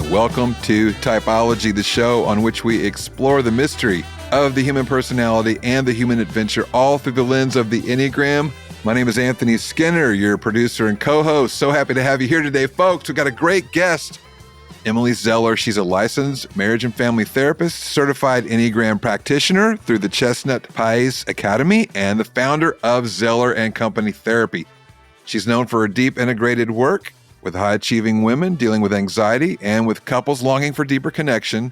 Welcome to Typology, the show on which we explore the mystery of the human personality and the human adventure, all through the lens of the Enneagram. My name is Anthony Skinner, your producer and co-host. So happy to have you here today, folks. We've got a great guest, Emily Zeller. She's a licensed marriage and family therapist, certified Enneagram practitioner through the Chestnut Pies Academy, and the founder of Zeller and Company Therapy. She's known for her deep integrated work with high-achieving women dealing with anxiety and with couples longing for deeper connection.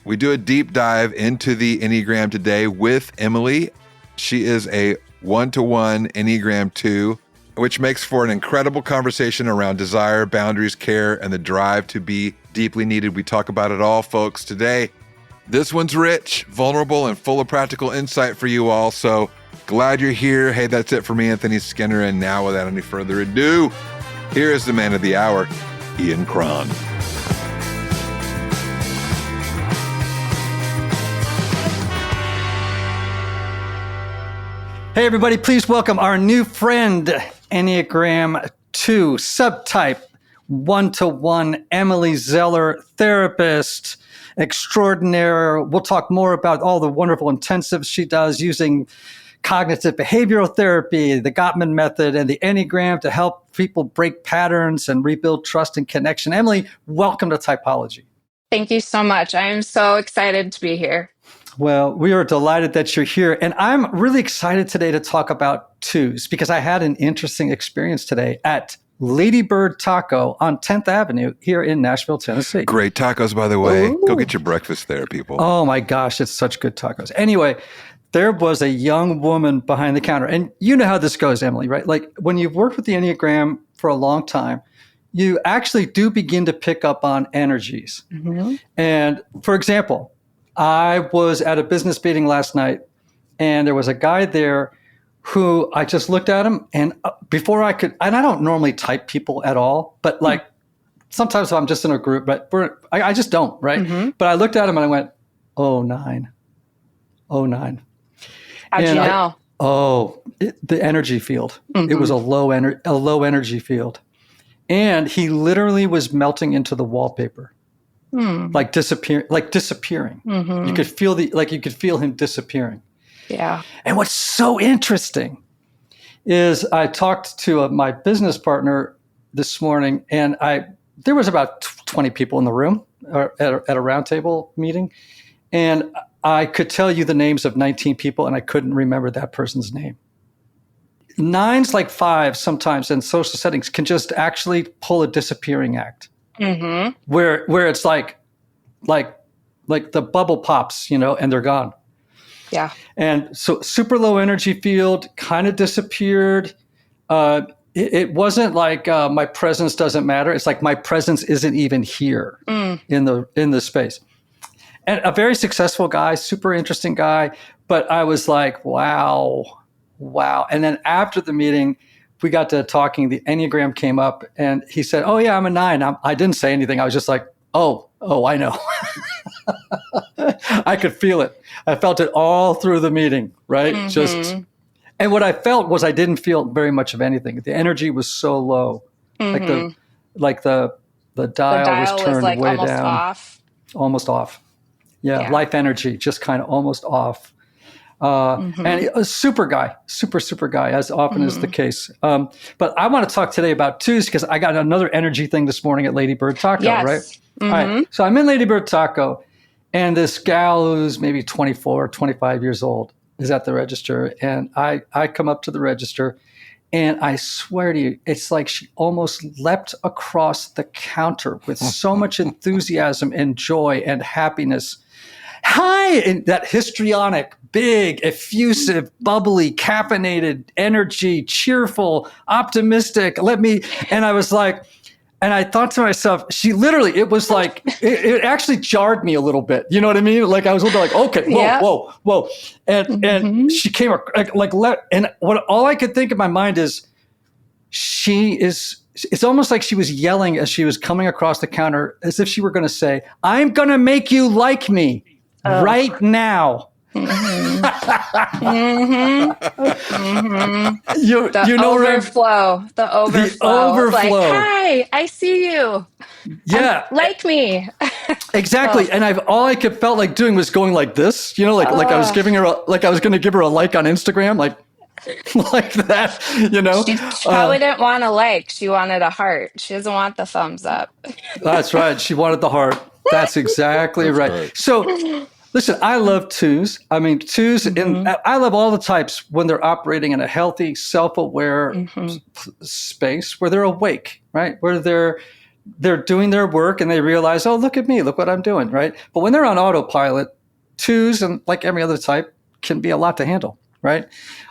We do a deep dive into the Enneagram today with Emily. She is a one-to-one Enneagram Two, which makes for an incredible conversation around desire, boundaries, care, and the drive to be deeply needed. We talk about it all, folks, today. This one's rich, vulnerable, and full of practical insight for you all, so glad you're here. Hey, that's it for me, Anthony Skinner, and now without any further ado, here is the man of the hour, Ian Cron. Hey, everybody, please welcome our new friend, Enneagram Two, subtype, one-to-one, Emily Zeller, therapist extraordinaire. We'll talk more about all the wonderful intensives she does using cognitive behavioral therapy, the Gottman method, and the Enneagram to help people break patterns and rebuild trust and connection. Emily, welcome to Typology. Thank you so much. I am so excited to be here. Well, we are delighted that you're here. And I'm really excited today to talk about twos because I had an interesting experience today at Lady Bird Taco on 10th Avenue here in Nashville, Tennessee. Great tacos, by the way. Ooh. Go get your breakfast there, people. Oh my gosh, it's such good tacos. Anyway, there was a young woman behind the counter. And you know how this goes, Emily, right? Like when you've worked with the Enneagram for a long time, you actually do begin to pick up on energies. Mm-hmm. And for example, I was at a business meeting last night and there was a guy there who I just looked at him and before I could, and I don't normally type people at all, but like sometimes I'm just in a group, but I just don't, right? Mm-hmm. But I looked at him and I went, 09. How'd you know? The energy field. Mm-hmm. It was a low energy field. And he literally was melting into the wallpaper. Like disappearing. Mm-hmm. You could feel him disappearing. Yeah. And what's so interesting is I talked to my business partner this morning, and there was about 20 people in the room at a roundtable meeting, and I could tell you the names of 19 people, and I couldn't remember that person's name. 9s, like 5s, sometimes in social settings can just actually pull a disappearing act. Mm-hmm. Where it's like the bubble pops, and they're gone. Yeah. And so super low energy field kind of disappeared. It wasn't like my presence doesn't matter. It's like my presence isn't even here in the space. And a very successful guy, super interesting guy. But I was like, wow. And then after the meeting, we got to talking, the Enneagram came up and he said, oh yeah, I'm a 9. I didn't say anything. I was just like, oh, I know. I could feel it. I felt it all through the meeting, right? Mm-hmm. And what I felt was I didn't feel very much of anything. The energy was so low. Mm-hmm. Like the dial was turned like way down. Almost off. Yeah. Life energy, just kind of almost off. And a super guy, super guy, as often is the case. But I want to talk today about twos because I got another energy thing this morning at Lady Bird Taco, right? Mm-hmm. All right. So I'm in Lady Bird Taco and this gal who's maybe 24, 25 years old is at the register. And I come up to the register and I swear to you, it's like she almost leapt across the counter with so much enthusiasm and joy and happiness. Hi, and that histrionic, big, effusive, bubbly, caffeinated energy, cheerful, optimistic. And I was like, and I thought to myself, she literally, it was like, it actually jarred me a little bit. You know what I mean? Like I was a little bit like, okay, whoa. And she came and all I could think in my mind is, it's almost like she was yelling as she was coming across the counter as if she were going to say, I'm going to make you like me right now. Mm-hmm. Mm-hmm. Mm-hmm. You The know overflow. The overflow. It's like, overflow. hi, I see you. Yeah, Like me. exactly. Oh. And all I could felt like doing was going like this, like I was giving her like I was going to give her a like on Instagram, like like that, She probably didn't want a like. She wanted a heart. She doesn't want the thumbs up. That's right. She wanted the heart. That's exactly That's right. right. So, listen, I love twos. I mean, twos, and I love all the types when they're operating in a healthy, self-aware space where they're awake, right? Where they're doing their work and they realize, oh, look at me, look what I'm doing, right? But when they're on autopilot, twos and like every other type can be a lot to handle, right?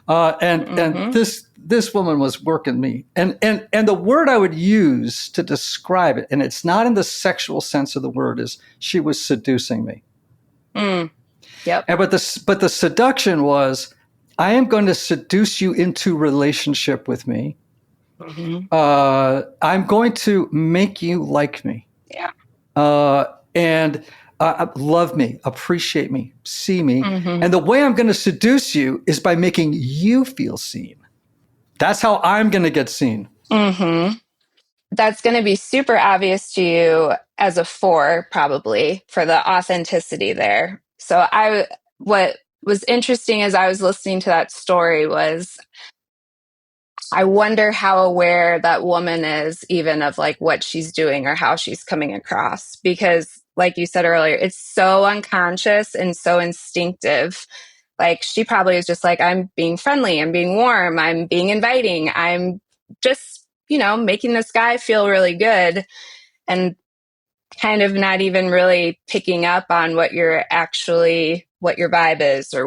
And this woman was working me, and the word I would use to describe it, and it's not in the sexual sense of the word, is she was seducing me. Yep. But the seduction was, I am going to seduce you into relationship with me. I'm going to make you like me. Yeah. And love me, appreciate me, see me. And the way I'm going to seduce you is by making you feel seen. That's how I'm going to get seen. That's going to be super obvious to you as a 4, probably, for the authenticity there. So what was interesting as I was listening to that story was, I wonder how aware that woman is even of like what she's doing or how she's coming across, because like you said earlier, it's so unconscious and so instinctive. Like she probably is just like, I'm being friendly, I'm being warm, I'm being inviting, I'm just, making this guy feel really good, and kind of not even really picking up on what your vibe is or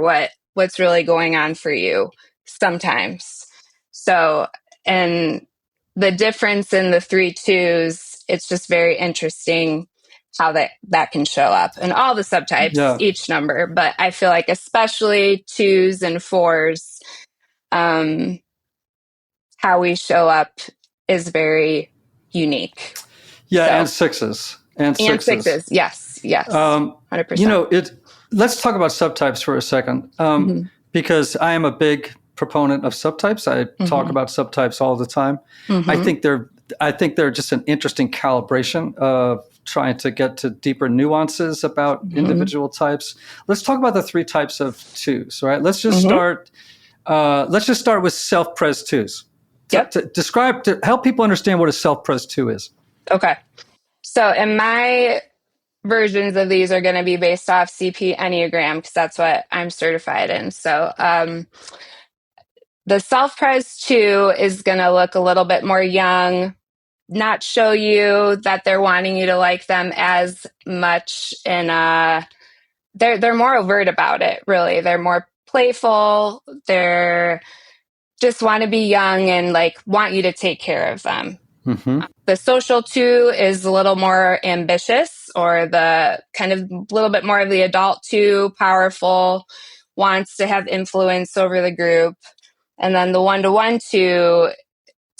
what's really going on for you sometimes. So, and the difference in the 3 twos, it's just very interesting how that can show up, and all the subtypes, each number. But I feel like especially 2s and 4s, how we show up is very unique. Yeah, so, and 6s. And 6s, yes, 100%. Let's talk about subtypes for a second, because I am a big proponent of subtypes. I talk about subtypes all the time. I think they're just an interesting calibration of trying to get to deeper nuances about individual types. Let's talk about the 3 types of 2s, right? Let's just start. Let's just start with self-pres 2s. Yep. To help people understand what a self-pres 2 is. Okay. So in my versions of these are going to be based off CP Enneagram, because that's what I'm certified in. So the self-pres 2 is going to look a little bit more young, not show you that they're wanting you to like them as much, and they're more overt about it, really. They're more playful. They're just want to be young and like want you to take care of them. The social 2 is a little more ambitious, or the kind of little bit more of the adult 2, powerful, wants to have influence over the group. And then the 1-to-1 2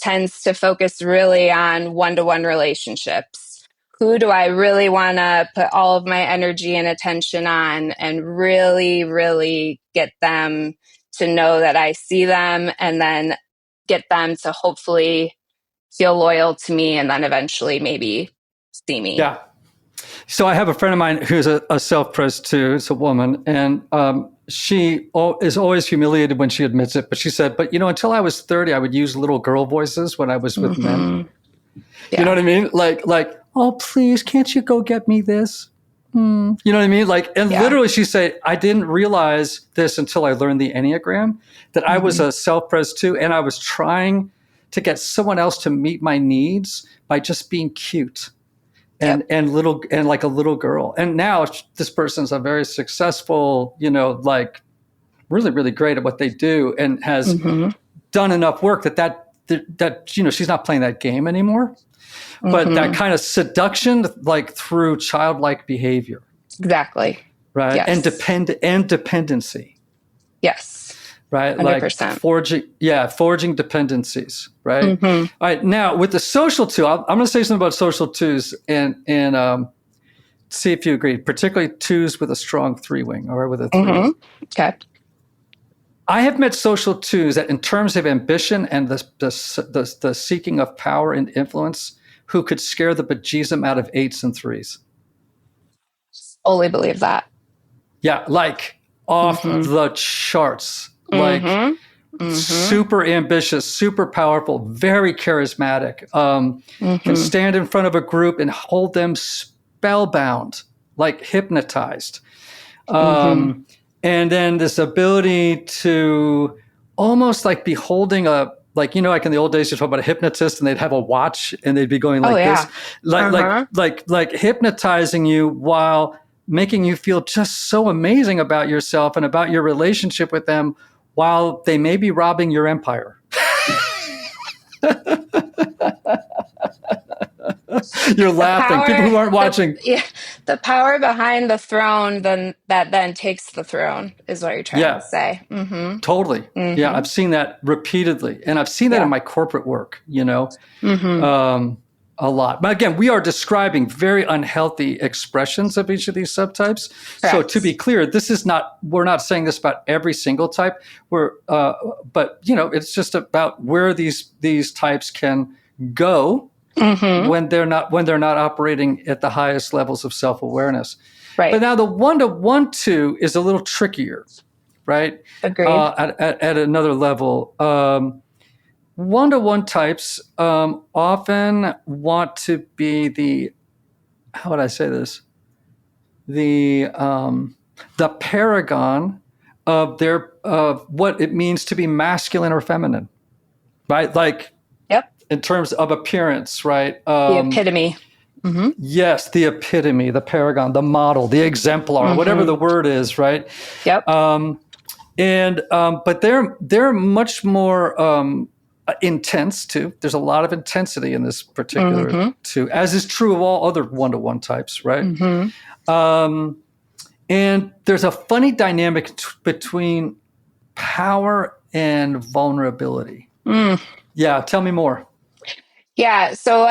tends to focus really on one-to-one relationships. Who do I really want to put all of my energy and attention on, and really, really get them to know that I see them, and then get them to hopefully feel loyal to me, and then eventually maybe see me. Yeah. So I have a friend of mine who's a self-pres 2. It's a woman, and she is always humiliated when she admits it. But she said, until I was 30, I would use little girl voices when I was with men. Yeah. You know what I mean? Like, oh, please, can't you go get me this? You know what I mean? Like, and literally she said, I didn't realize this until I learned the Enneagram, that I was a self-pres 2, and I was trying to get someone else to meet my needs by just being cute and like a little girl. And now this person's a very successful, like really, really great at what they do, and has done enough work that she's not playing that game anymore. But that kind of seduction, like through childlike behavior. Exactly. Right. Yes. And dependency. Yes. Right. 100%. Like forging dependencies. Right. All right. Now with the social 2, I'm going to say something about social 2s and see if you agree, particularly twos with a strong three wing or with a three. Mm-hmm. Okay. I have met social twos that in terms of ambition and the seeking of power and influence, who could scare the bejesus out of eights and threes. Fully believe that. Yeah, like off the charts, like super ambitious, super powerful, very charismatic, can stand in front of a group and hold them spellbound, like hypnotized. And then this ability to almost like be holding like in the old days, you talk about a hypnotist and they'd have a watch and they'd be going like this, like hypnotizing you while making you feel just so amazing about yourself and about your relationship with them while they may be robbing your empire. You're laughing. People who aren't watching. The power behind the throne then takes the throne is what you're trying to say. Mm-hmm. Totally. Mm-hmm. Yeah, I've seen that repeatedly. And I've seen that in my corporate work, a lot. But again, we are describing very unhealthy expressions of each of these subtypes. Correct. So to be clear, we're not saying this about every single type. But it's just about where these types can go when they're not operating at the highest levels of self-awareness. Right. But now the 1-to-1-2 is a little trickier, right? Agreed. At another level. 1-to-1 types often want to be how would I say this? The paragon of what it means to be masculine or feminine, right? Like, in terms of appearance, right? The epitome. Mm-hmm. Yes, the epitome, the paragon, the model, the exemplar, whatever the word is, right? Yep. But they're much more intense too. There's a lot of intensity in this particular two, as is true of all other 1-to-1 types, right? And there's a funny dynamic between power and vulnerability. Yeah, tell me more. Yeah, so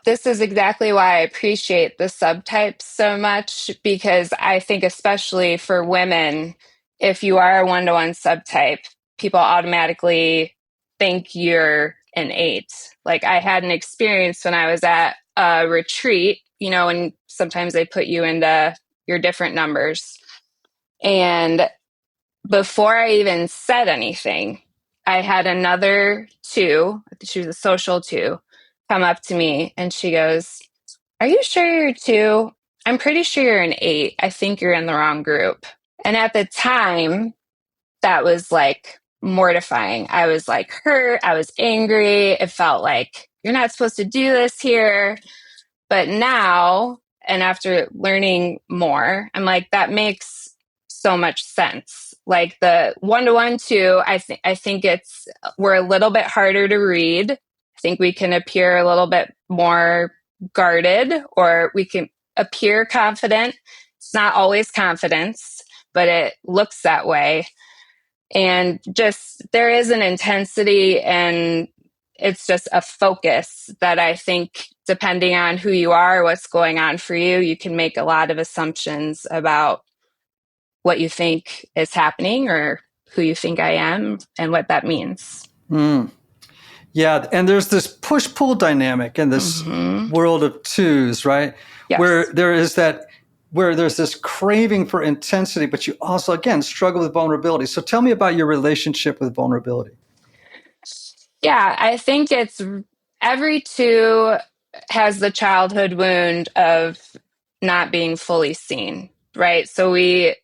this is exactly why I appreciate the subtypes so much, because I think especially for women, if you are a 1-to-1 subtype, people automatically think you're an 8. Like I had an experience when I was at a retreat, and sometimes they put you into your different numbers. And before I even said anything, I had another 2, she was a social 2, come up to me and she goes, "Are you sure you're a 2? I'm pretty sure you're an 8. I think you're in the wrong group." And at the time, that was like mortifying. I was like hurt. I was angry. It felt like you're not supposed to do this here. But now, and after learning more, I'm like, that makes so much sense. Like the 1-to-1-2, I think we're a little bit harder to read. I think we can appear a little bit more guarded, or we can appear confident. It's not always confidence, but it looks that way. And just there is an intensity, and it's just a focus that I think, depending on who you are, what's going on for you, you can make a lot of assumptions about what you think is happening or who you think I am and what that means. Yeah, and there's this push-pull dynamic in this world of twos, right? Yes. Where there's this craving for intensity, but you also, again, struggle with vulnerability. So tell me about your relationship with vulnerability. Yeah, I think it's every 2 has the childhood wound of not being fully seen, right? So we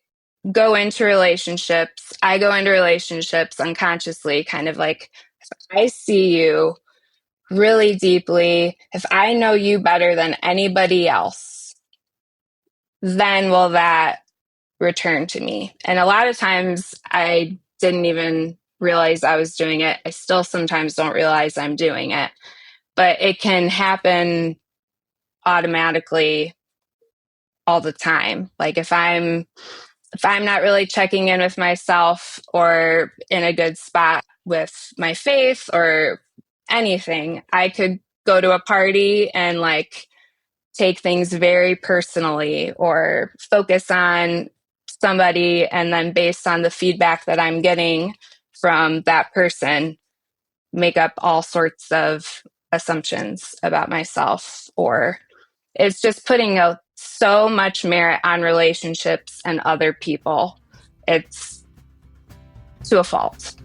go into relationships. I go into relationships unconsciously, kind of like, if I see you really deeply, if I know you better than anybody else, then will that return to me? And a lot of times I didn't even realize I was doing it. I still sometimes don't realize I'm doing it, but it can happen automatically all the time. Like if I'm not really checking in with myself or in a good spot with my faith or anything, I could go to a party and like take things very personally or focus on somebody, and then based on the feedback that I'm getting from that person, make up all sorts of assumptions about myself. Or it's just putting out so much merit on relationships and other people. It's to a fault.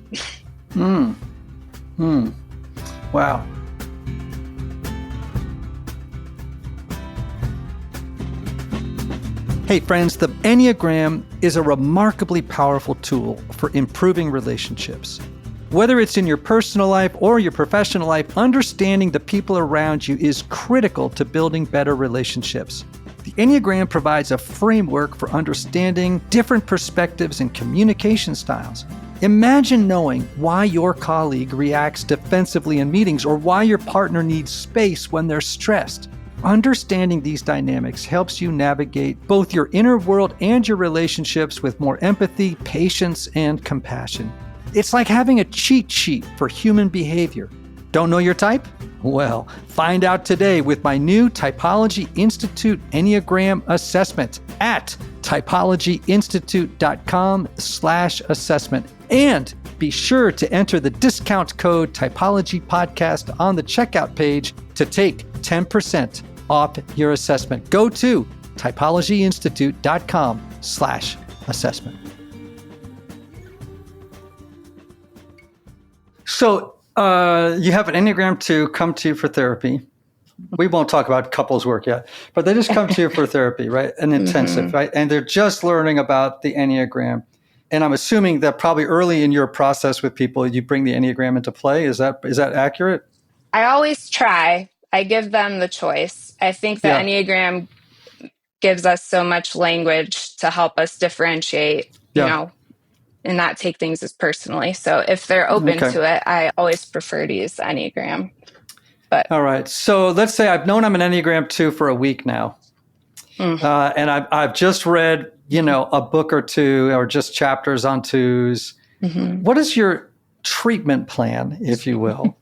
Wow. Hey friends, the Enneagram is a remarkably powerful tool for improving relationships. Whether it's in your personal life or your professional life, understanding the people around you is critical to building better relationships. The Enneagram provides a framework for understanding different perspectives and communication styles. Imagine knowing why your colleague reacts defensively in meetings or why your partner needs space when they're stressed. Understanding these dynamics helps you navigate both your inner world and your relationships with more empathy, patience, and compassion. It's like having a cheat sheet for human behavior. Don't know your type? Well, find out today with my new Typology Institute Enneagram assessment at typologyinstitute.com/assessment. And be sure to enter the discount code Typology Podcast on the checkout page to take 10% off your assessment. Go to typologyinstitute.com/assessment. So you have an Enneagram 2 come to you for therapy. We won't talk about couples work yet, but they just come to you for therapy, right? An intensive, right? And they're just learning about the Enneagram. And I'm assuming that probably early in your process with people, you bring the Enneagram into play. Is that accurate? I always try. I give them the choice. I think the Enneagram gives us so much language to help us differentiate, you know, and not take things as personally. So if they're open to it, I always prefer to use the Enneagram. But all right. So let's say I've known I'm an Enneagram 2 for a week now. And I've just read, a book or two or just chapters on twos. What is your treatment plan, if you will,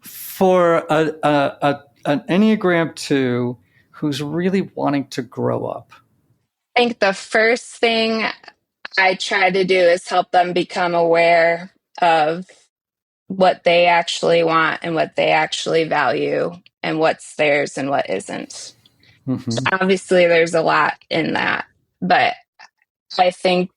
for an Enneagram 2 who's really wanting to grow up? I think the first thing I try to do is help them become aware of what they actually want and what they actually value and what's theirs and what isn't. Obviously, there's a lot in that, but I think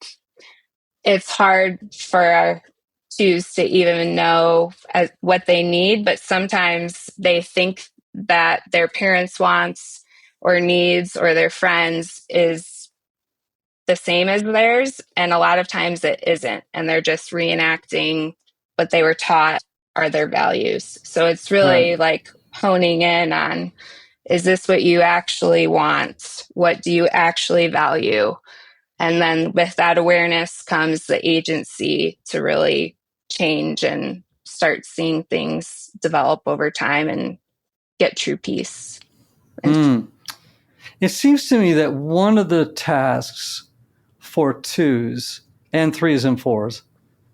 it's hard for our twos to even know what they need, but sometimes they think that their parents' wants or needs or their friends is the same as theirs, and a lot of times it isn't, and they're just reenacting what they were taught are their values. So it's really like honing in on, is this what you actually want? What do you actually value? And then with that awareness comes the agency to really change and start seeing things develop over time and get true peace. It seems to me that one of the tasks for twos and threes and fours,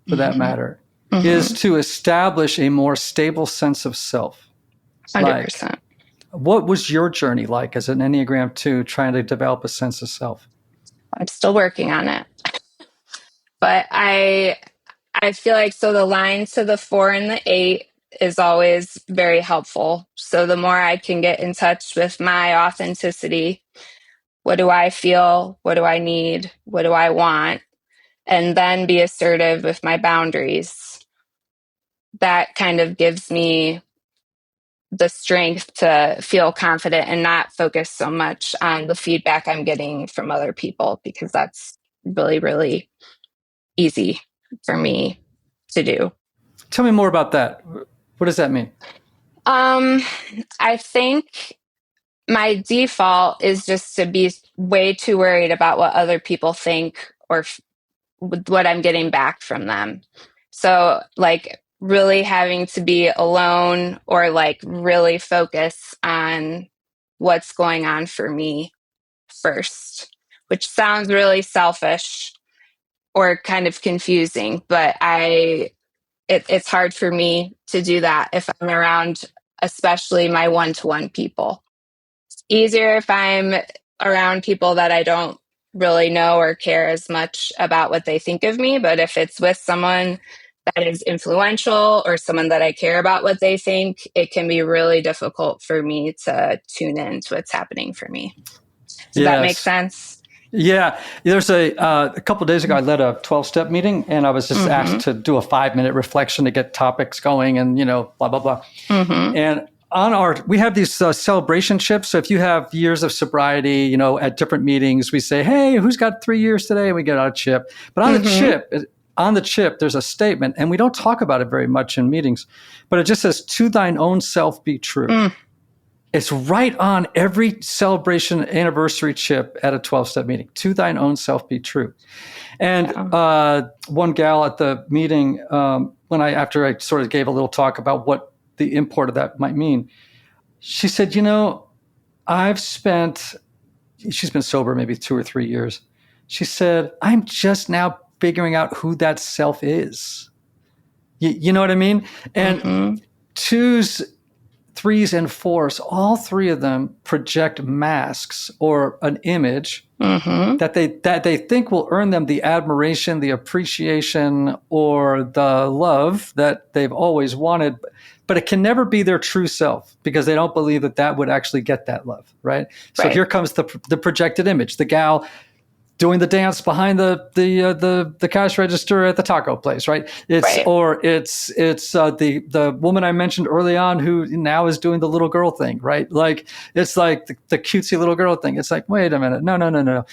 for that matter, is to establish a more stable sense of self. 100%. Like, what was your journey like as an Enneagram 2 trying to develop a sense of self? I'm still working on it. But I feel like, so the line to the 4 and the 8 is always very helpful. So the more I can get in touch with my authenticity, what do I feel? What do I need? What do I want? And then be assertive with my boundaries. That kind of gives me the strength to feel confident and not focus so much on the feedback I'm getting from other people, because that's really, really easy for me to do. Tell me more about that. What does that mean? I think my default is just to be way too worried about what other people think or what I'm getting back from them. So like really having to be alone or like really focus on what's going on for me first, which sounds really selfish or kind of confusing, but it's hard for me to do that if I'm around, especially my one-to-one people. easier if I'm around people that I don't really know or care as much about what they think of me. But if it's with someone that is influential or someone that I care about what they think, it can be really difficult for me to tune in to what's happening for me. Does that make sense? Yeah. There's a couple of days ago, I led a 12-step meeting, and I was just asked to do a 5-minute reflection to get topics going and, blah, blah, blah. And we have these celebration chips. So if you have years of sobriety, at different meetings, we say, hey, who's got 3 years today? And we get out a chip. But on the chip, there's a statement, and we don't talk about it very much in meetings, but it just says, to thine own self be true. It's right on every celebration anniversary chip at a 12-step meeting. To thine own self be true. And one gal at the meeting, after I sort of gave a little talk about what the import of that might mean, she said, she's been sober maybe 2 or 3 years. She said, I'm just now figuring out who that self is. You know what I mean? And 2s, 3s, and 4s, all 3 of them project masks or an image that they think will earn them the admiration, the appreciation, or the love that they've always wanted. But it can never be their true self because they don't believe that would actually get that love, right? So here comes the projected image, the gal doing the dance behind the cash register at the taco place, right? Or it's the woman I mentioned early on who now is doing the little girl thing, right? Like it's like the cutesy little girl thing. It's like, wait a minute, no.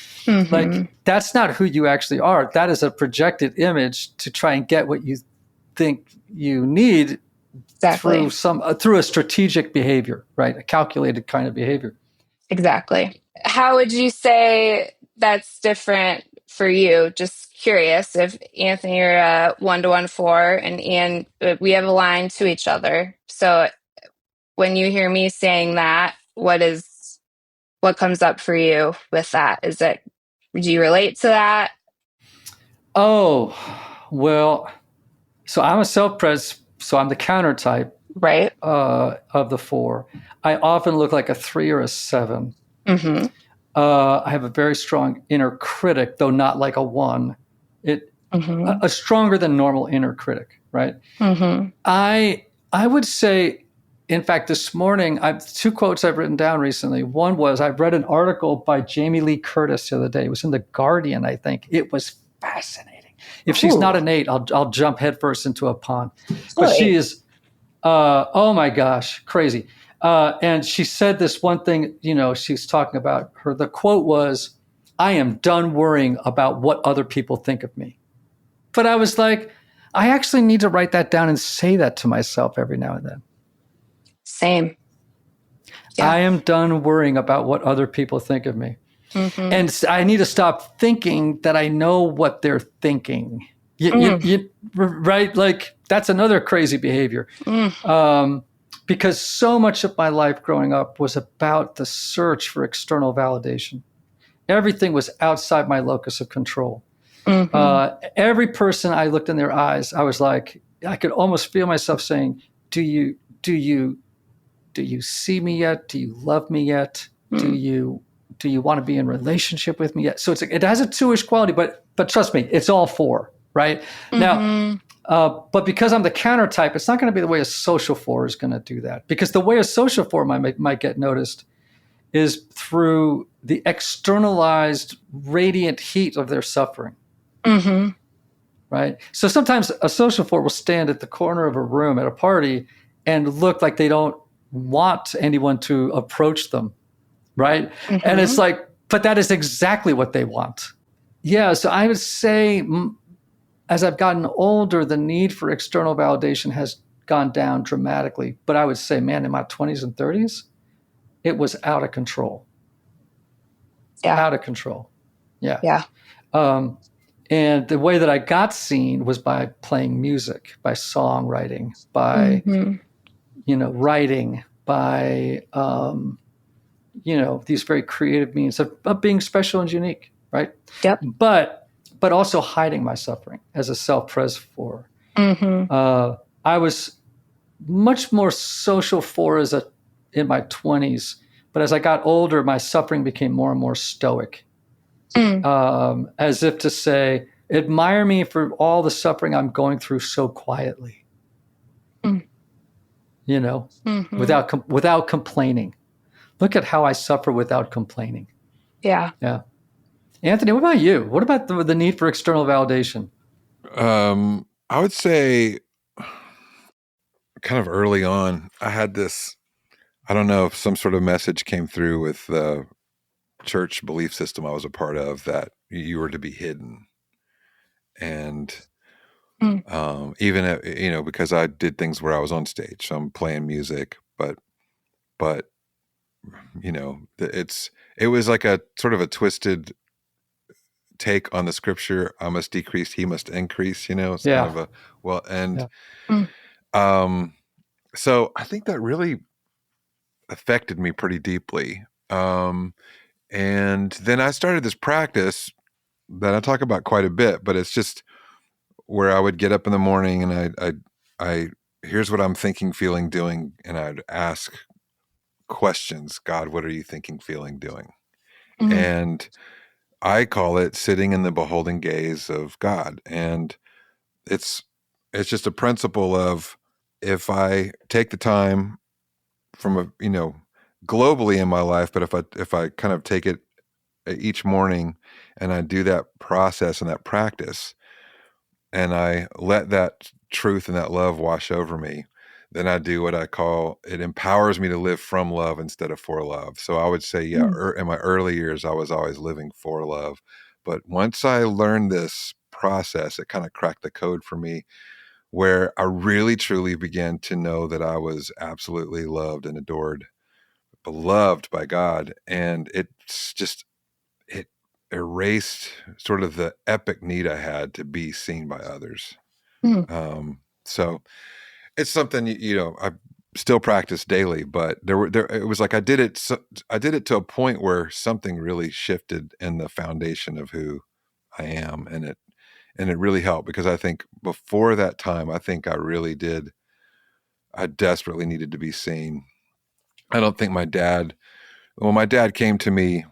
Like that's not who you actually are. That is a projected image to try and get what you think you need through a strategic behavior, right? A calculated kind of behavior. Exactly. How would you say that's different for you? Just curious if Anthony, you're a 1-to-1 4 and Ian, we have aligned to each other. So when you hear me saying that, what comes up for you with that? Do you relate to that? Oh, well, so I'm a self-pres, so I'm the counter type. Right. Of the 4. I often look like a 3 or a 7. I have a very strong inner critic, though not like a 1. A stronger than normal inner critic, right? I would say, in fact, this morning, 2 quotes I've written down recently. One was, I read an article by Jamie Lee Curtis the other day. It was in The Guardian, I think. It was fascinating. If she's not an 8, I'll jump headfirst into a pond. But she is, oh my gosh, crazy. And she said this one thing, she's talking about the quote was, I am done worrying about what other people think of me. But I was like, I actually need to write that down and say that to myself every now and then. Same. Yeah. I am done worrying about what other people think of me. And I need to stop thinking that I know what they're thinking. Right? Like that's another crazy behavior. Because so much of my life growing up was about the search for external validation. Everything was outside my locus of control. Every person I looked in their eyes, I was like, I could almost feel myself saying, do you see me yet? Do you love me yet? Do you want to be in relationship with me yet? So it has a 2-ish quality, but trust me, it's all 4, right? Now, but because I'm the counter type, it's not going to be the way a social 4 is going to do that. Because the way a social 4 might get noticed is through the externalized radiant heat of their suffering. Right? So sometimes a social 4 will stand at the corner of a room at a party and look like they don't want anyone to approach them. Right? And it's like, but that is exactly what they want. Yeah. So I would say, as I've gotten older, the need for external validation has gone down dramatically. But I would say, man, in my 20s and 30s, it was out of control. Yeah. Out of control. Yeah. Yeah. And the way that I got seen was by playing music, by songwriting, by, writing, by, these very creative means of being special and unique, right? Yep. But also hiding my suffering as a self-pres 4. I was much more social 4 in my 20s, But as I got older, my suffering became more and more stoic, as if to say, admire me for all the suffering I'm going through so quietly, without complaining. Look at how I suffer without complaining. Yeah. Yeah. Anthony, what about you? What about the need for external validation? I would say kind of early on, I had this, I don't know if some sort of message came through with the church belief system I was a part of that you were to be hidden. And even, because I did things where I was on stage, so I'm playing music, but it was like a sort of a twisted take on the scripture. I must decrease, he must increase, it's kind of so I think that really affected me pretty deeply. And then I started this practice that I talk about quite a bit, but it's just where I would get up in the morning and I here's what I'm thinking, feeling, doing, and I'd ask questions. God, what are you thinking, feeling, doing? And I call it sitting in the beholding gaze of God. And it's just a principle of, if I take the time from globally in my life, but if I kind of take it each morning and I do that process and that practice, and I let that truth and that love wash over me, then I do what I call, it empowers me to live from love instead of for love. So I would say, in my early years, I was always living for love. But once I learned this process, it kind of cracked the code for me, where I really, truly began to know that I was absolutely loved and adored, beloved by God. And it erased sort of the epic need I had to be seen by others. So it's something, I still practice daily, but it was like I did it to a point where something really shifted in the foundation of who I am, and it really helped, because I think before that time, I think I desperately needed to be seen. I don't think my dad came to me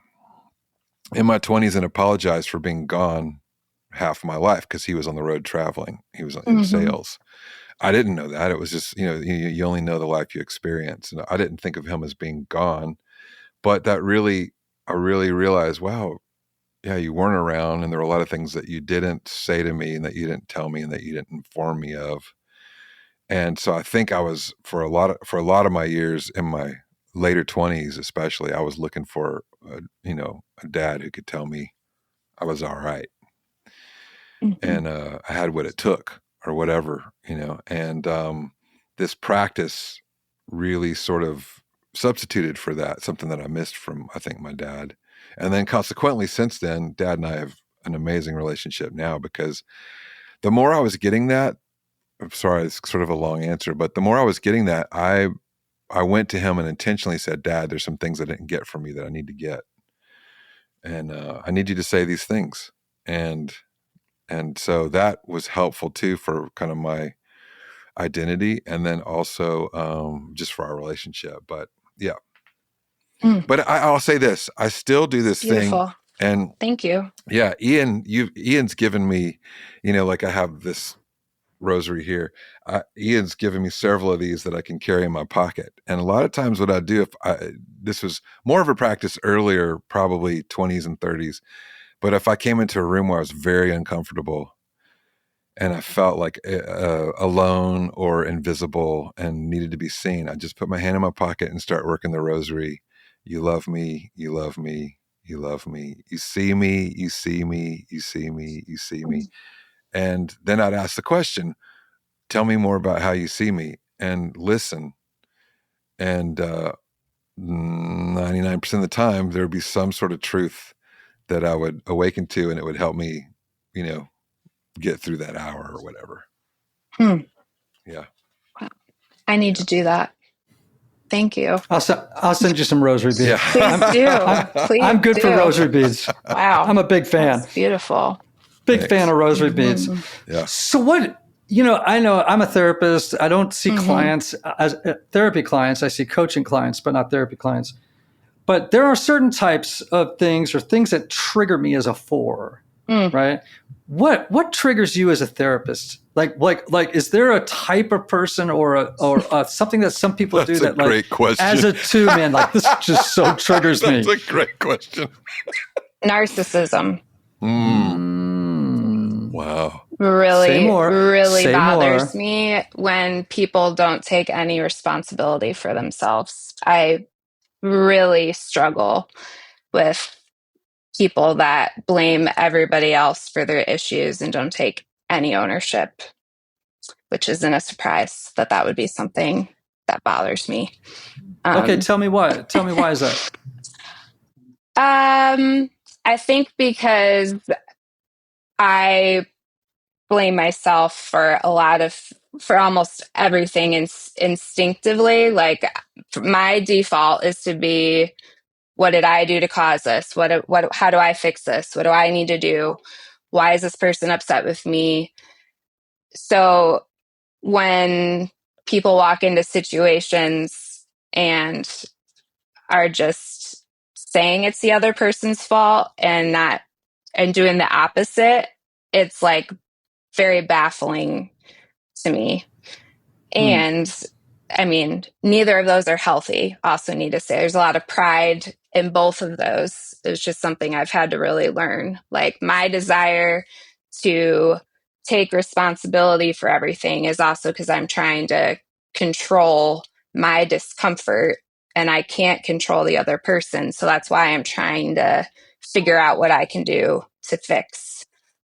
in my 20s and apologized for being gone half my life because he was on the road traveling. He was in sales. I didn't know that. It was just, you only know the life you experience. And I didn't think of him as being gone, but I really realized, wow, yeah, you weren't around. And there were a lot of things that you didn't say to me and that you didn't tell me and that you didn't inform me of. And so I think I was, for a lot of my years in my later 20s, especially, I was looking for, a dad who could tell me I was all right. And I had what it took, or whatever, and this practice really sort of substituted for that, something that I missed from, I think, my dad. And then consequently, since then, Dad and I have an amazing relationship now, because the more I was getting that, I'm sorry, it's sort of a long answer, but the more I was getting that, I went to him and intentionally said, Dad, there's some things I didn't get from you that I need to get. And I need you to say these things. And so that was helpful too for kind of my identity, and then also just for our relationship. But yeah. But I'll say this: I still do this Beautiful thing, and thank you. Yeah, Ian's given me, like I have this rosary here. Ian's given me several of these that I can carry in my pocket, and a lot of times what I do, this was more of a practice earlier, probably 20s and 30s. But if I came into a room where I was very uncomfortable and I felt like alone or invisible and needed to be seen, I just put my hand in my pocket and start working the rosary. You love me, you love me, you love me. You see me, you see me, you see me, you see me. And then I'd ask the question, tell me more about how you see me, and listen. And 99% of the time, there would be some sort of truth that I would awaken to, and it would help me, get through that hour or whatever. Yeah. Wow. I need to do that. Thank you. I'll send you some rosary beads. Yeah. Please do. Please I'm good do. for rosary beads. Wow. I'm a big fan. That's beautiful. Big fan of rosary beads. Yeah. So what, I know I'm a therapist. I don't see clients as therapy clients. I see coaching clients, but not therapy clients. but there are certain types of things or things that trigger me as a 4, right? What triggers you as a therapist? Like, is there a type of person or something that some people do that, like, great question. as a 2, man, like this just so triggers me. That's a great question. Narcissism. Wow. Really Say bothers more. me when people don't take any responsibility for themselves. I really struggle with people that blame everybody else for their issues and don't take any ownership, which isn't a surprise that would be something that bothers me. Okay, tell me why. Tell me why is that? I think because I blame myself for almost everything instinctively. Like, my default is to be, what did I do to cause this? How do I fix this? What do I need to do? Why is this person upset with me? So when people walk into situations and are just saying it's the other person's fault and doing the opposite, it's like very baffling to me. And I mean, neither of those are healthy. Also need to say there's a lot of pride in both of those. It's just something I've had to really learn. Like, my desire to take responsibility for everything is also because I'm trying to control my discomfort, and I can't control the other person. So that's why I'm trying to figure out what I can do to fix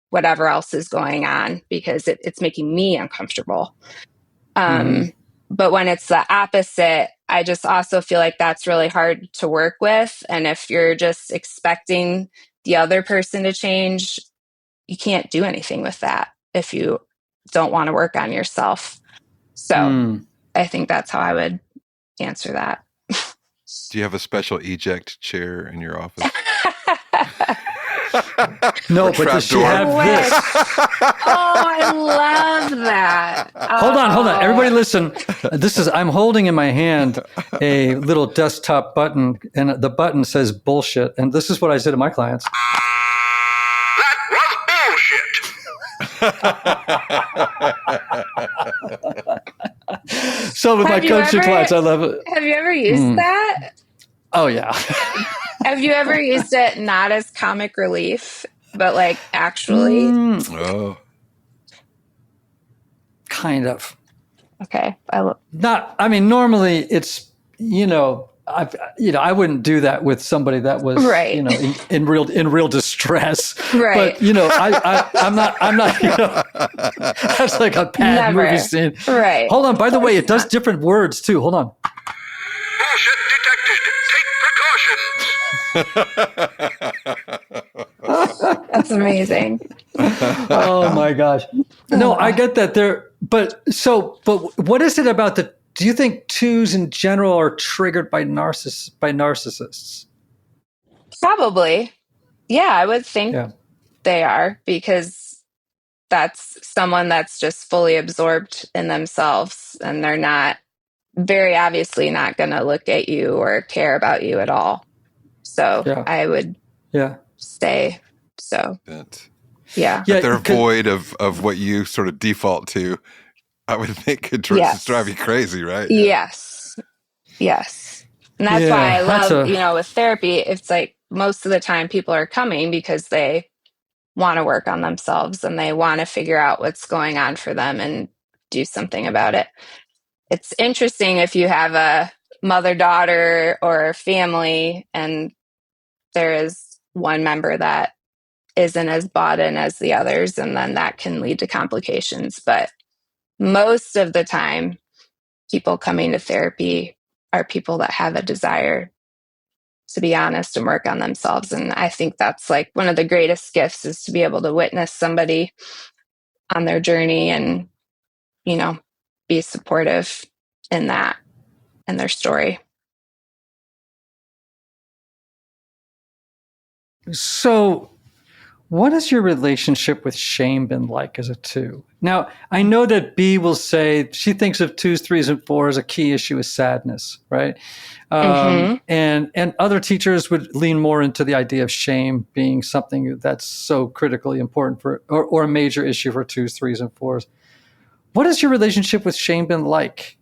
whatever else is going on, because it's making me uncomfortable. But when it's the opposite, I just also feel like that's really hard to work with. And if you're just expecting the other person to change, you can't do anything with that if you don't want to work on yourself. So I think that's how I would answer that. Do you have a special eject chair in your office? No, but does she have this? Oh, I love that. Hold on. Everybody listen. I'm holding in my hand a little desktop button, and the button says bullshit. And this is what I say to my clients. So with my coaching clients, I love it. Have you ever used that? Oh, yeah. Have you ever used it not as comic relief, but like actually? Oh. Kind of. Okay. Normally it's, I wouldn't do that with somebody that was, right. in real distress. Right. But, I'm not, that's like a bad movie scene. Right. Hold on. By the way, it does different words too. Hold on. Bullshit detected. Take precautions. That's amazing. Oh my gosh. No, I get that but what is it about do you think 2s in general are triggered by narcissists? Probably. Yeah, I would think they are, because that's someone that's just fully absorbed in themselves, and they're not, very obviously not going to look at you or care about you at all. So I would say so. Yeah. But they're void of what you sort of default to. I would think could drive you crazy, right? Yes. And that's why I love, with therapy, it's like most of the time people are coming because they want to work on themselves and they want to figure out what's going on for them and do something about it. It's interesting if you have a mother-daughter or a family and there is one member that isn't as bought in as the others, and then that can lead to complications. But most of the time, people coming to therapy are people that have a desire to be honest and work on themselves. And I think that's like one of the greatest gifts, is to be able to witness somebody on their journey and, be supportive in that and their story. So What has your relationship with shame been like as a 2? Now, I know that B will say she thinks of 2s, 3s, and 4s. A key issue is sadness, right? And other teachers would lean more into the idea of shame being something that's so critically important or a major issue for 2s, 3s, and 4s. What has your relationship with shame been like?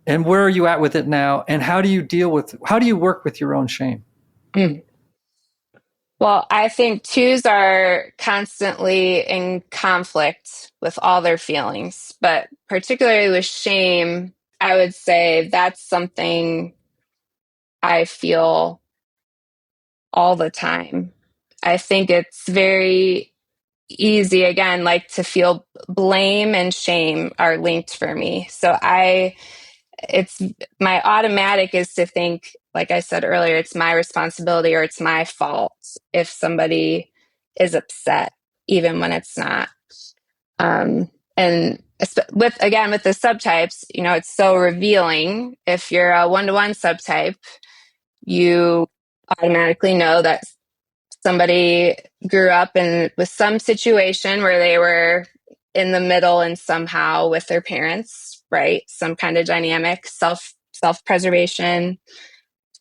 And where are you at with it now? And how do you work with your own shame? Well, I think 2s are constantly in conflict with all their feelings, but particularly with shame, I would say that's something I feel all the time. I think it's very easy, again, like to feel blame and shame are linked for me. So it's my automatic is to think, like I said earlier, it's my responsibility or it's my fault if somebody is upset, even when it's not. And with the subtypes, it's so revealing. If you're a 1-to-1 subtype, you automatically know that somebody grew up with some situation where they were in the middle and somehow with their parents, right? Some kind of dynamic, self-preservation,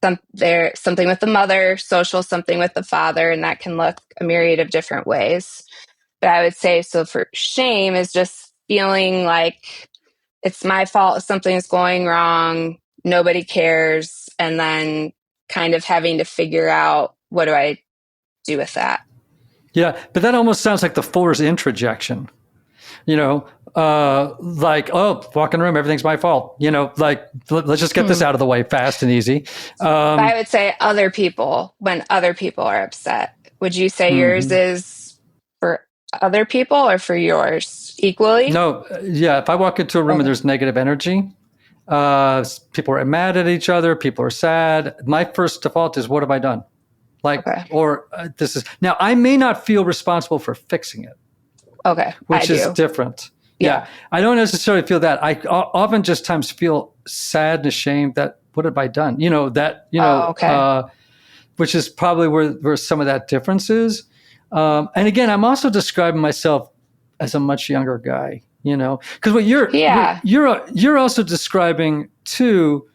something with the mother, social, something with the father, and that can look a myriad of different ways. But I would say, so for shame is just feeling like it's my fault if something's going wrong, nobody cares, and then kind of having to figure out, what do I do with that? Yeah, but that almost sounds like the 4's introjection. Like, oh, walk in the room, everything's my fault. Let's just get this out of the way fast and easy. I would say other people, when other people are upset. Would you say yours is for other people or for yours equally? No, yeah. If I walk into a room and there's negative energy, people are mad at each other, people are sad, my first default is, what have I done? This is, now I may not feel responsible for fixing it. Okay. Which is different. Yeah. I don't necessarily feel that. I often just times feel sad and ashamed that, what have I done? Which is probably where some of that difference is. And again, I'm also describing myself as a much younger guy, because what you're also describing too,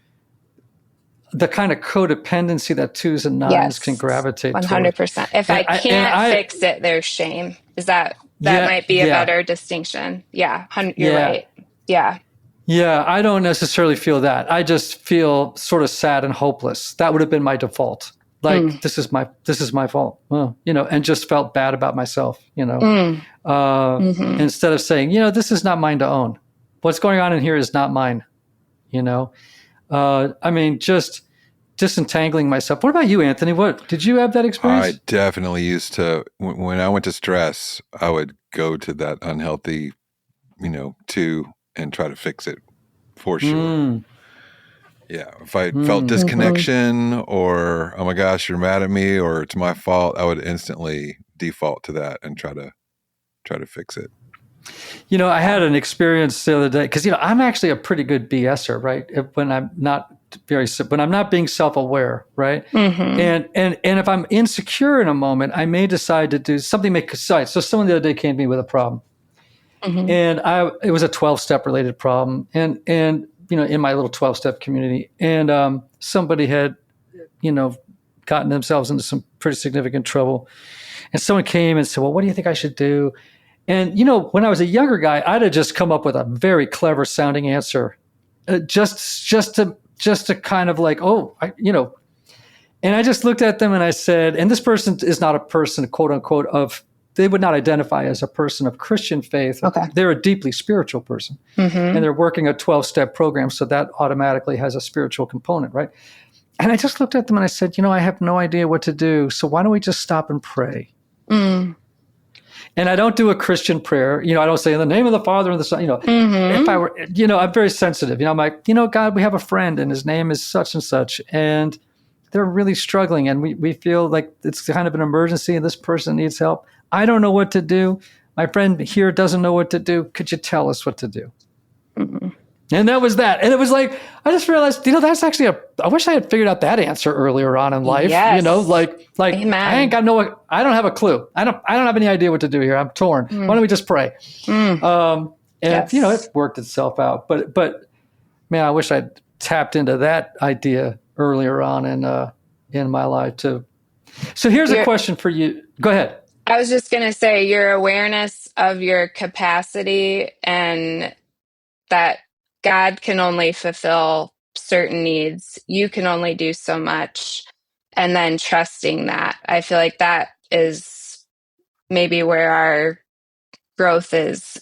the kind of codependency that 2s and 9s can gravitate 100%. If I can't fix it, there's shame. Is that might be a better distinction. Yeah. You're right. Yeah. Yeah. I don't necessarily feel that. I just feel sort of sad and hopeless. That would have been my default. Like, this is my fault, and just felt bad about myself, instead of saying, this is not mine to own. What's going on in here is not mine, just disentangling myself. What about you, Anthony? What did you have that experience? I definitely used to, when I went to stress, I would go to that unhealthy, 2 and try to fix it for sure. Yeah. If I felt disconnection or, oh my gosh, you're mad at me or it's my fault, I would instantly default to that and try to fix it. I had an experience the other day because, I'm actually a pretty good BSer, right? When I'm not being self-aware, right? And if I'm insecure in a moment, I may decide to do something. So someone the other day came to me with a problem, and it was a 12-step related problem, and in my little 12-step community, and somebody had, gotten themselves into some pretty significant trouble, and someone came and said, "Well, what do you think I should do?" And when I was a younger guy, I'd have just come up with a very clever sounding answer, just to kind of like, and I just looked at them and I said, and this person is not a person, quote unquote, they would not identify as a person of Christian faith. Okay. They're a deeply spiritual person, and they're working a 12-step program. So that automatically has a spiritual component, right? And I just looked at them and I said, I have no idea what to do. So why don't we just stop and pray? And I don't do a Christian prayer. I don't say in the name of the Father and the Son, if I were, I'm very sensitive. I'm like, God, we have a friend and his name is such and such. And they're really struggling. And we feel like it's kind of an emergency and this person needs help. I don't know what to do. My friend here doesn't know what to do. Could you tell us what to do? And that was that. And it was like, I just realized, that's actually I wish I had figured out that answer earlier on in life. Yes. Like Amen. I don't have a clue. I don't have any idea what to do here. I'm torn. Why don't we just pray? And Yes. it worked itself out. But man, I wish I'd tapped into that idea earlier on in my life too. So here's a question for you. Go ahead. I was just going to say, your awareness of your capacity and that God can only fulfill certain needs. You can only do so much. And then trusting that. I feel like that is maybe where our growth is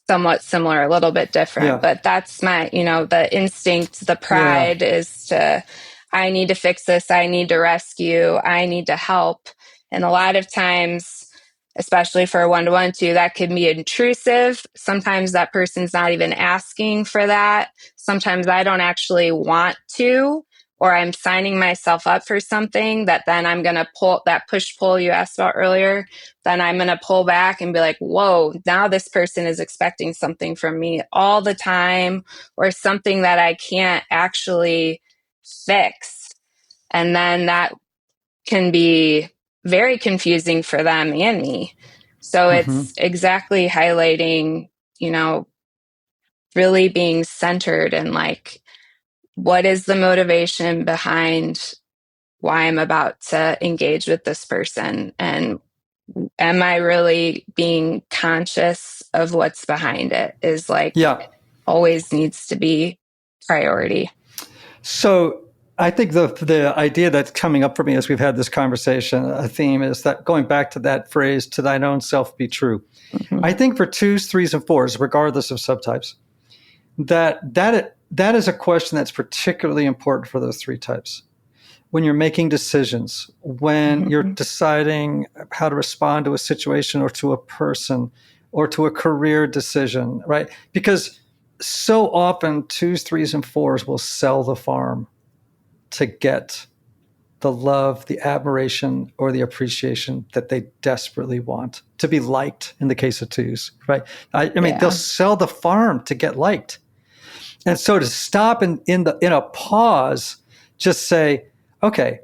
somewhat similar, a little bit different. But that's my, the instinct, the pride is to, I need to fix this. I need to rescue. I need to help. And a lot of times, especially for a one-to-one too, that can be intrusive. Sometimes that person's not even asking for that. Sometimes I don't actually want to, or I'm signing myself up for something that then I'm going to pull, that push-pull you asked about earlier, then I'm going to pull back and be like, whoa, now this person is expecting something from me all the time, or something that I can't actually fix. And then that can be very confusing for them and me. So it's exactly highlighting, really being centered and like, what is the motivation behind why I'm about to engage with this person? And am I really being conscious of what's behind it? Is like, always needs to be priority. So I think the idea that's coming up for me as we've had this conversation, a theme is that going back to that phrase, to thine own self be true. I think for 2s, 3s, and 4s, regardless of subtypes, that is a question that's particularly important for those 3 types. When you're making decisions, when you're deciding how to respond to a situation or to a person or to a career decision, right? Because so often 2s, 3s, and 4s will sell the farm to get the love, the admiration, or the appreciation that they desperately want, to be liked in the case of 2s, right? I mean, they'll sell the farm to get liked. And so to stop in a pause, just say, okay,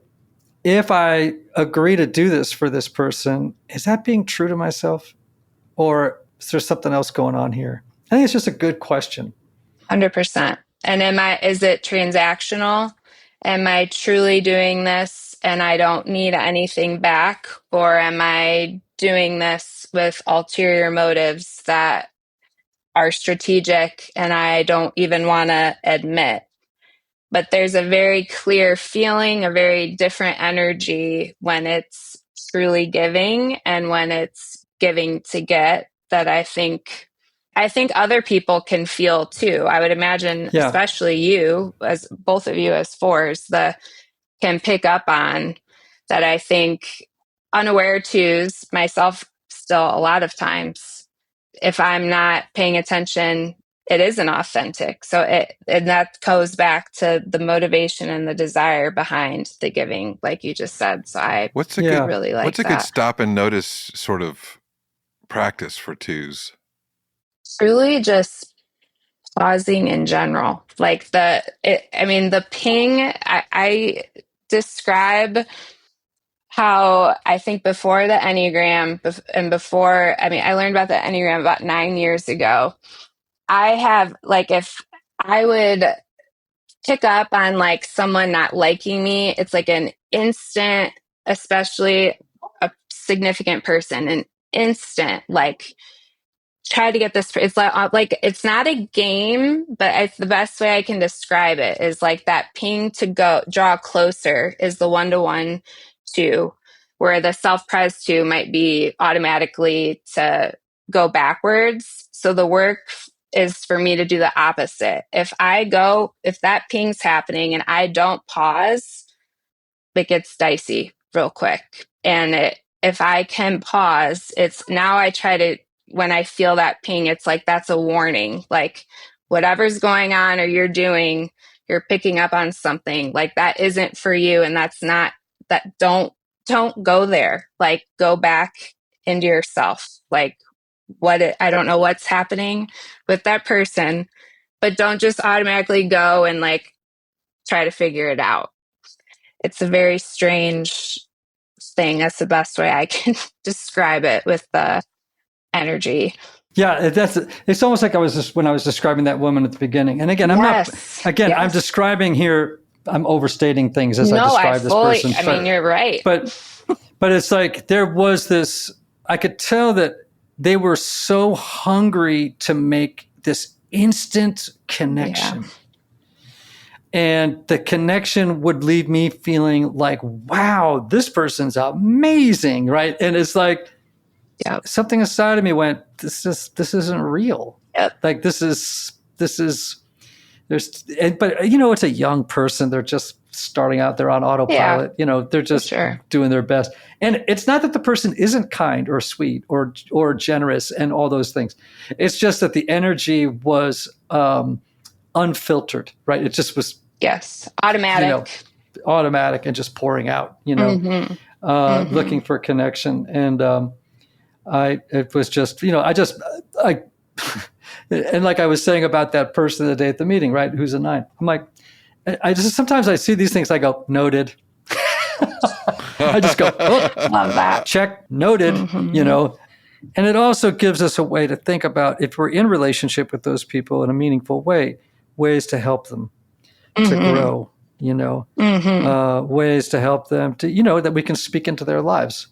if I agree to do this for this person, is that being true to myself? Or is there something else going on here? I think it's just a good question. 100%. And is it transactional? Am I truly doing this and I don't need anything back? Or am I doing this with ulterior motives that are strategic and I don't even want to admit? But there's a very clear feeling, a very different energy when it's truly giving and when it's giving to get, that I think other people can feel too. I would imagine, especially you, as both of you as 4s, can pick up on that. I think unaware 2s, myself still a lot of times, if I'm not paying attention, it isn't authentic. So and that goes back to the motivation and the desire behind the giving, like you just said. So what's a good stop and notice sort of practice for 2s? Truly just pausing in general. Like the ping, I describe how I think before the Enneagram and before, I learned about the Enneagram about 9 years ago. I have, like, if I would pick up on like someone not liking me, it's like an instant, especially a significant person, an instant, like, try to get this. It's like it's not a game, but the best way I can describe it is like that ping to go draw closer is the 1-to-1 2, where the self-pres 2 might be automatically to go backwards. So the work is for me to do the opposite. If that ping's happening and I don't pause, it gets dicey real quick. And if I can pause, it's now I try to, when I feel that ping, it's like, that's a warning. Like, whatever's going on or you're doing, you're picking up on something like that isn't for you. And that's not that. Don't go there. Like, go back into yourself. Like, I don't know what's happening with that person, but don't just automatically go and like try to figure it out. It's a very strange thing. That's the best way I can describe it with the energy. Yeah, it's almost like when I was describing that woman at the beginning. And again, Yes. I'm describing here, I'm overstating things as I No, describe this person. I mean, you're right. But it's like there was this, I could tell that they were so hungry to make this instant connection. Yeah. And the connection would leave me feeling like, wow, this person's amazing, right? And it's like, Yep. something inside of me went, this isn't real. Yep. Like but it's a young person. They're just starting out. They're on autopilot. Yeah, they're just doing their best. And it's not that the person isn't kind or sweet or generous and all those things. It's just that the energy was unfiltered, right? It just was automatic, and just pouring out, looking for connection. And it was just, and like I was saying about that person the day at the meeting, right? Who's a 9. I'm like, sometimes I see these things, I go, noted. I just go, oh, love that. Check, noted, and it also gives us a way to think about, if we're in relationship with those people in a meaningful way, ways to help them to grow, ways to help them to, that we can speak into their lives,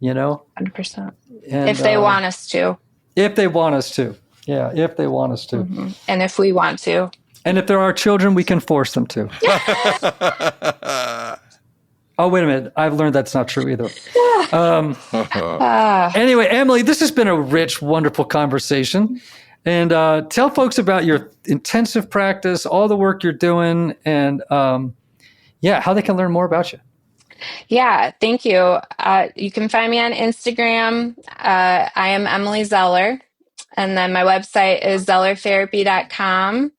100%. And, if they want us to. If they want us to. Yeah, if they want us to. Mm-hmm. And if we want to. And if there are children, we can force them to. Oh, wait a minute. I've learned that's not true either. Anyway, Emily, this has been a rich, wonderful conversation. And tell folks about your intensive practice, all the work you're doing, and how they can learn more about you. Yeah, thank you. You can find me on Instagram. I am Emily Zeller. And then my website is zellertherapy.com.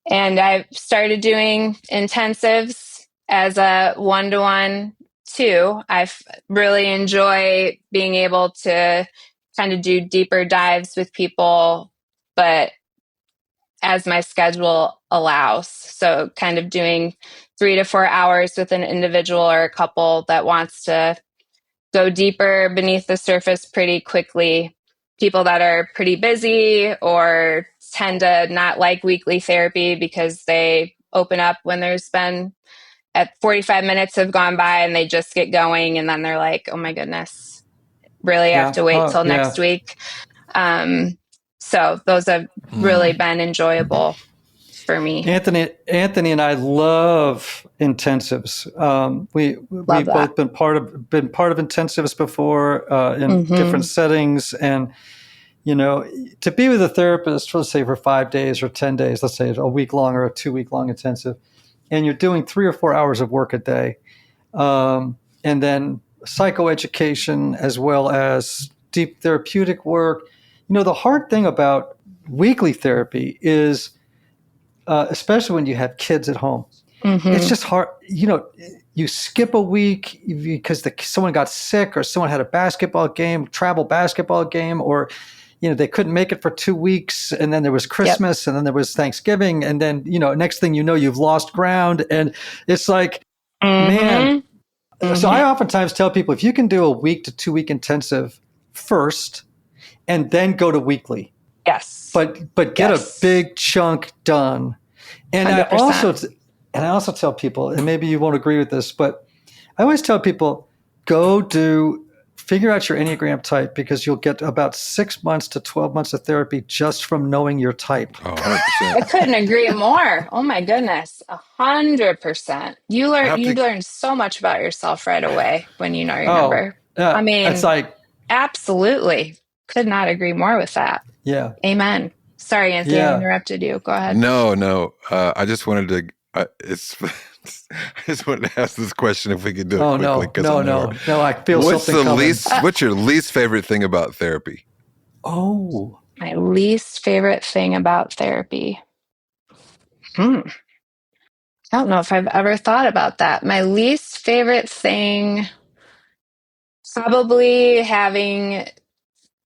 And I've started doing intensives as a 1-to-1 too. I really enjoy being able to kind of do deeper dives with people, but as my schedule allows. So kind of doing 3 to 4 hours with an individual or a couple that wants to go deeper beneath the surface pretty quickly. People that are pretty busy or tend to not like weekly therapy because they open up when there's been at 45 minutes have gone by and they just get going. And then they're like, oh my goodness, really have to wait till next week. So those have really been enjoyable for me. Anthony and I love intensives. We've both been part of intensives before in different settings, and to be with a therapist, let's say for 5 days or 10 days, let's say a week long or a 2-week long intensive, and you're doing 3 or 4 hours of work a day, and then psychoeducation as well as deep therapeutic work. The hard thing about weekly therapy is, especially when you have kids at home, it's just hard. You skip a week because someone got sick or someone had a travel basketball game, or they couldn't make it for 2 weeks, and then there was Christmas, and then there was Thanksgiving, and then next thing you know, you've lost ground, and it's like, man. So I oftentimes tell people, if you can do a 1 to 2 week intensive first, and then go to weekly. Yes. But get a big chunk done. And 100%. I also tell people, and maybe you won't agree with this, but I always tell people, figure out your Enneagram type, because you'll get about 6 months to 12 months of therapy just from knowing your type. Oh, 100%. I couldn't agree more. Oh my goodness. 100%. You learn so much about yourself right away when you know your number. I mean, it's like, absolutely. Could not agree more with that. Yeah. Amen. Sorry, Anthony, I interrupted you. Go ahead. No. I just wanted to. I just wanted to ask this question if we could do it quickly. No. I feel something coming. What's your least favorite thing about therapy? Oh, my least favorite thing about therapy. I don't know if I've ever thought about that. My least favorite thing, probably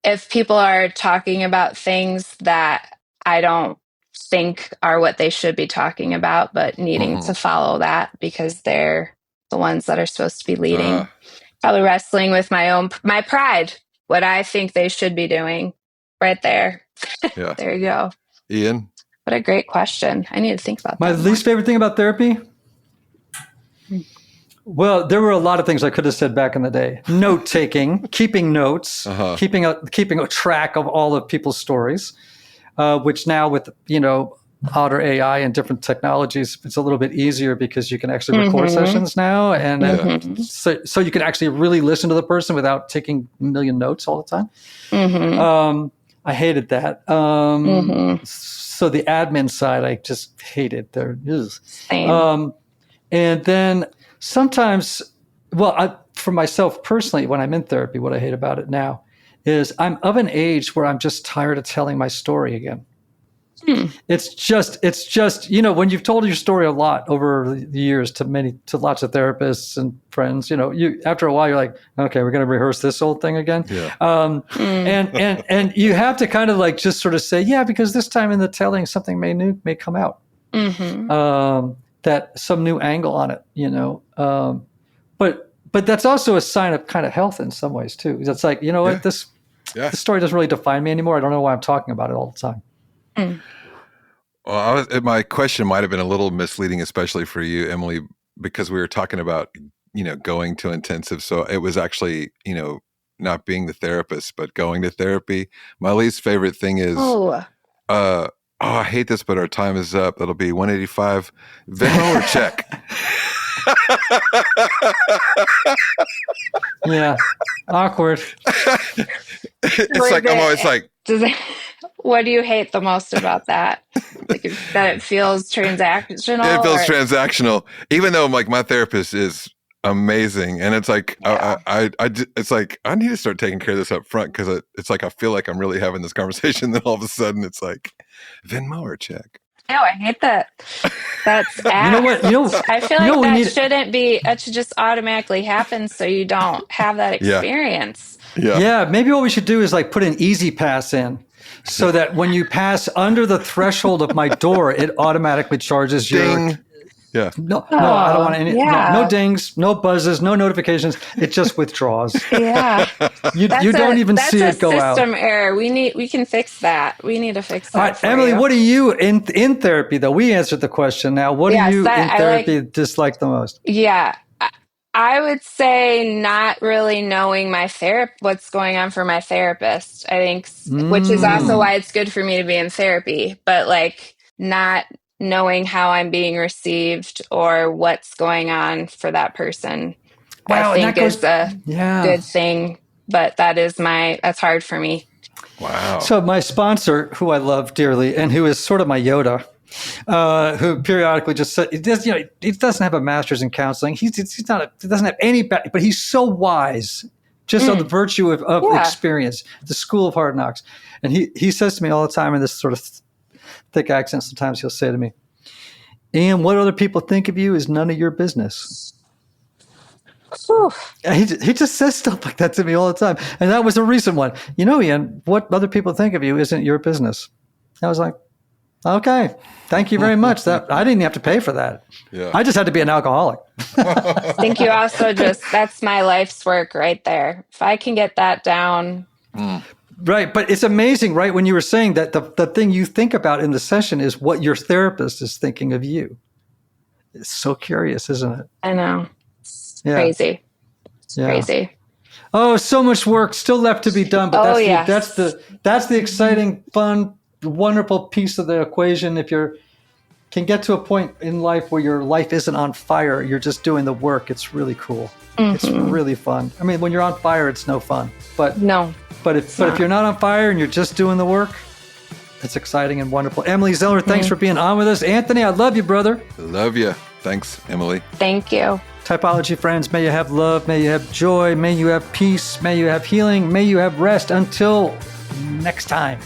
if people are talking about things that I don't think are what they should be talking about, but needing to follow that because they're the ones that are supposed to be leading. Probably wrestling with my pride, what I think they should be doing right there. Yeah. There you go. Ian? What a great question. I need to think about that. My least favorite thing about therapy? Well, there were a lot of things I could have said back in the day. Note taking, keeping notes, keeping a track of all of people's stories, which now with, Otter AI and different technologies, it's a little bit easier because you can actually record sessions now. And so you can actually really listen to the person without taking a million notes all the time. I hated that. So the admin side, I just hated. There is. And then sometimes, for myself personally, when I'm in therapy, what I hate about it now is I'm of an age where I'm just tired of telling my story again. It's just, when you've told your story a lot over the years to lots of therapists and friends, you after a while you're like, okay, we're going to rehearse this old thing again. Yeah. And you have to kind of like just sort of say, yeah, because this time in the telling something may come out, that some new angle on it, but that's also a sign of kind of health in some ways too. It's like, what, this story doesn't really define me anymore. I don't know why I'm talking about it all the time. Well, my question might have been a little misleading, especially for you, Emily, because we were talking about, going to intensive. So it was actually, not being the therapist, but going to therapy. My least favorite thing is, I hate this, but our time is up. That'll be 185 Venmo or check. Yeah, awkward. It's like, I'm always like, what do you hate the most about that? Like that it feels transactional? It feels transactional, even though like my therapist is amazing. And it's like, it's like, I need to start taking care of this up front because it's like, I feel like I'm really having this conversation. Then all of a sudden it's like Venmo or check. No, I hate that. That's act. I feel like that should just automatically happen so you don't have that experience. Yeah. Maybe what we should do is like put an easy pass in so that when you pass under the threshold of my door, it automatically charges Ding. Yeah. No, I don't want any. No dings, no buzzes, no notifications. It just withdraws. Yeah. You don't even see it go out. That's a system error. We can fix that. We need to fix that. All right, Emily, what do you in therapy though? We answered the question. Now, what do you in therapy dislike the most? Yeah. I would say not really knowing what's going on for my therapist. I think, which is also why it's good for me to be in therapy, but like not knowing how I'm being received or what's going on for that person. Wow, I think is a good thing, but that's hard for me. Wow. So my sponsor, who I love dearly and who is sort of my Yoda, who periodically just said, he doesn't have a master's in counseling. He doesn't have any, but he's so wise, just on the virtue of experience, the school of hard knocks. And he says to me all the time in this sort of thick accent, sometimes he'll say to me, Ian, what other people think of you is none of your business. He just says stuff like that to me all the time. And that was a recent one. Ian, what other people think of you isn't your business. I was like, okay, thank you very much. That I didn't have to pay for that. Yeah. I just had to be an alcoholic. I think you also that's my life's work right there. If I can get that down. Right. But it's amazing, right? When you were saying that the thing you think about in the session is what your therapist is thinking of you. It's so curious, isn't it? I know. It's crazy. It's crazy. Oh, so much work still left to be done. But that's the exciting, fun, wonderful piece of the equation. If you can get to a point in life where your life isn't on fire, you're just doing the work. It's really cool. It's really fun. I mean, when you're on fire, it's no fun. But if you're not on fire and you're just doing the work, it's exciting and wonderful. Emily Zeller, thanks for being on with us. Anthony, I love you, brother. Love you. Thanks, Emily. Thank you. Typology friends, may you have love, may you have joy, may you have peace, may you have healing, may you have rest. Until next time.